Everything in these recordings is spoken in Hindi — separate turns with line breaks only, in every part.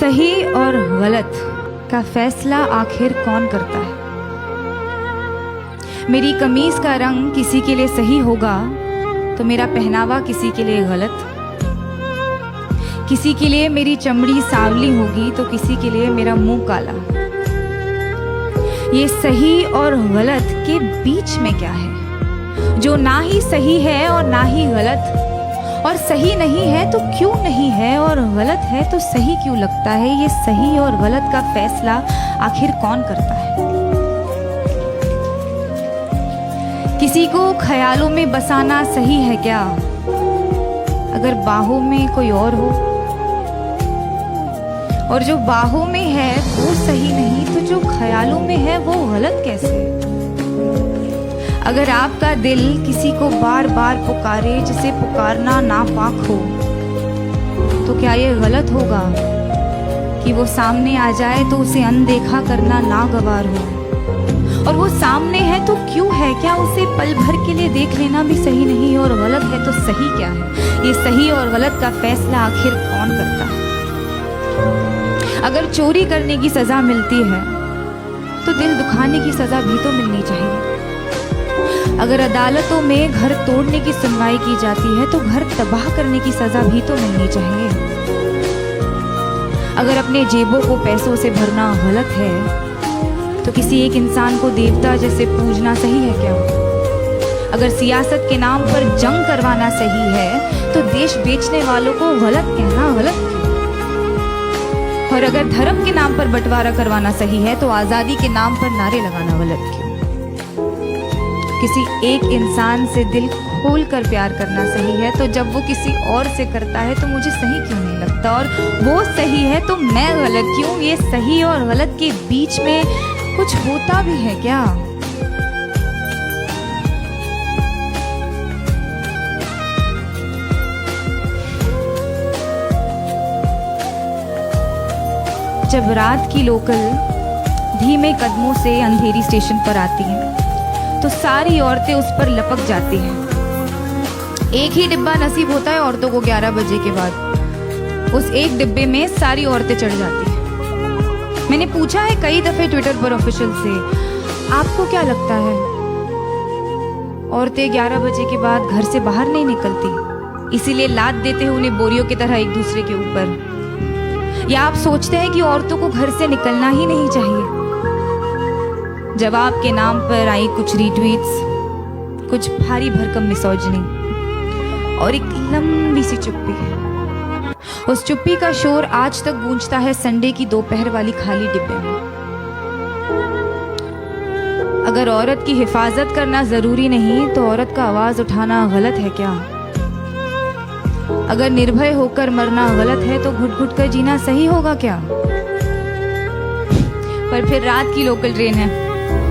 सही और गलत का फैसला आखिर कौन करता है? मेरी कमीज का रंग किसी के लिए सही होगा तो मेरा पहनावा किसी के लिए गलत। किसी के लिए मेरी चमड़ी सांवली होगी तो किसी के लिए मेरा मुंह काला। ये सही और गलत के बीच में क्या है, जो ना ही सही है और ना ही गलत, और सही नहीं है तो क्यों नहीं है, और गलत है तो सही क्यों लगता है? ये सही और गलत का फैसला आखिर कौन करता है? किसी को ख्यालों में बसाना सही है क्या, अगर बाहों में कोई और हो? और जो बाहों में है वो सही नहीं तो जो ख्यालों में है वो गलत कैसे? अगर आपका दिल किसी को बार बार पुकारे जिसे पुकारना नापाक हो, तो क्या ये गलत होगा कि वो सामने आ जाए तो उसे अनदेखा करना नागवार हो? और वो सामने है तो क्यों है? क्या उसे पल भर के लिए देख लेना भी सही नहीं? और गलत है तो सही क्या है? ये सही और गलत का फैसला आखिर कौन करता है? अगर चोरी करने की सजा मिलती है तो दिल दुखाने की सजा भी तो मिलनी चाहिए। अगर अदालतों में घर तोड़ने की सुनवाई की जाती है तो घर तबाह करने की सजा भी तो मिलनी चाहिए। अगर अपने जेबों को पैसों से भरना गलत है तो किसी एक इंसान को देवता जैसे पूजना सही है क्या? अगर सियासत के नाम पर जंग करवाना सही है तो देश बेचने वालों को गलत कहना गलत क्यों? और अगर धर्म के नाम पर बंटवारा करवाना सही है तो आजादी के नाम पर नारे लगाना गलत क्यों? किसी एक इंसान से दिल खोल कर प्यार करना सही है तो जब वो किसी और से करता है तो मुझे सही क्यों नहीं लगता? और वो सही है तो मैं गलत क्यों? ये सही और गलत के बीच में कुछ होता भी है क्या? जब रात की लोकल धीमे कदमों से अंधेरी स्टेशन पर आती है तो सारी औरतें उस पर लपक जाती हैं। एक ही डिब्बा नसीब होता है औरतों को 11 बजे के बाद। उस एक डिब्बे में सारी औरतें चढ़ जाती हैं। मैंने पूछा है कई दफे ट्विटर पर ऑफिशियल से, आपको क्या लगता है औरतें 11 बजे के बाद घर से बाहर नहीं निकलती, इसीलिए लाद देते हैं उन्हें बोरियों की तरह एक दूसरे के ऊपर? या आप सोचते हैं कि औरतों को घर से निकलना ही नहीं चाहिए? जवाब के नाम पर आई कुछ रीट्वीट्स, कुछ भारी भरकम मिसोजिनी और एक लंबी सी चुप्पी। उस चुप्पी का शोर आज तक गूंजता है संडे की दोपहर वाली खाली डिब्बे में। अगर औरत की हिफाजत करना जरूरी नहीं तो औरत का आवाज उठाना गलत है क्या? अगर निर्भय होकर मरना गलत है तो घुट घुट कर जीना सही होगा क्या? पर फिर रात की लोकल ट्रेन है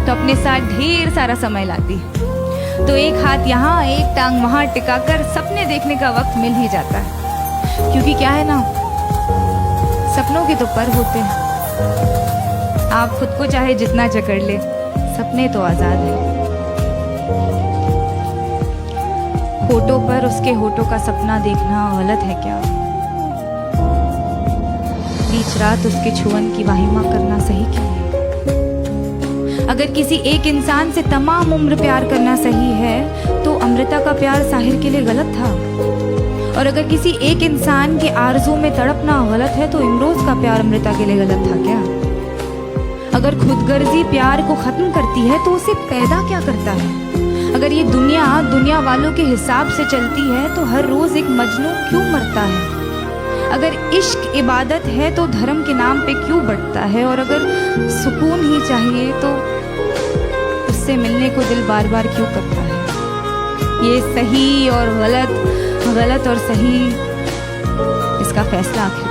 तो अपने साथ ढेर सारा समय लाती है, तो एक हाथ यहाँ एक टांग वहां टिकाकर सपने देखने का वक्त मिल ही जाता है। क्योंकि क्या है ना, सपनों के तो पर होते हैं। आप खुद को चाहे जितना जकड़ ले, सपने तो आजाद है। होठों पर उसके होठों का सपना देखना गलत है क्या? बीच रात उसके छुअन की वाहिमा करना सही क्यों है? अगर किसी एक इंसान से तमाम उम्र प्यार करना सही है तो अमृता का प्यार साहिर के लिए गलत था। और अगर किसी एक इंसान के आरज़ू में तड़पना गलत है तो इमरोज का प्यार अमृता के लिए गलत था क्या? अगर खुदगर्जी प्यार को खत्म करती है तो उसे पैदा क्या करता है? अगर ये दुनिया वालों के हिसाब से चलती है तो हर रोज एक मजनू क्यों मरता है? अगर इश्क इबादत है तो धर्म के नाम पे क्यों बढ़ता है? और अगर सुकून ही चाहिए तो उससे मिलने को दिल बार बार क्यों करता है? ये सही और गलत, गलत और सही, इसका फैसला आखिर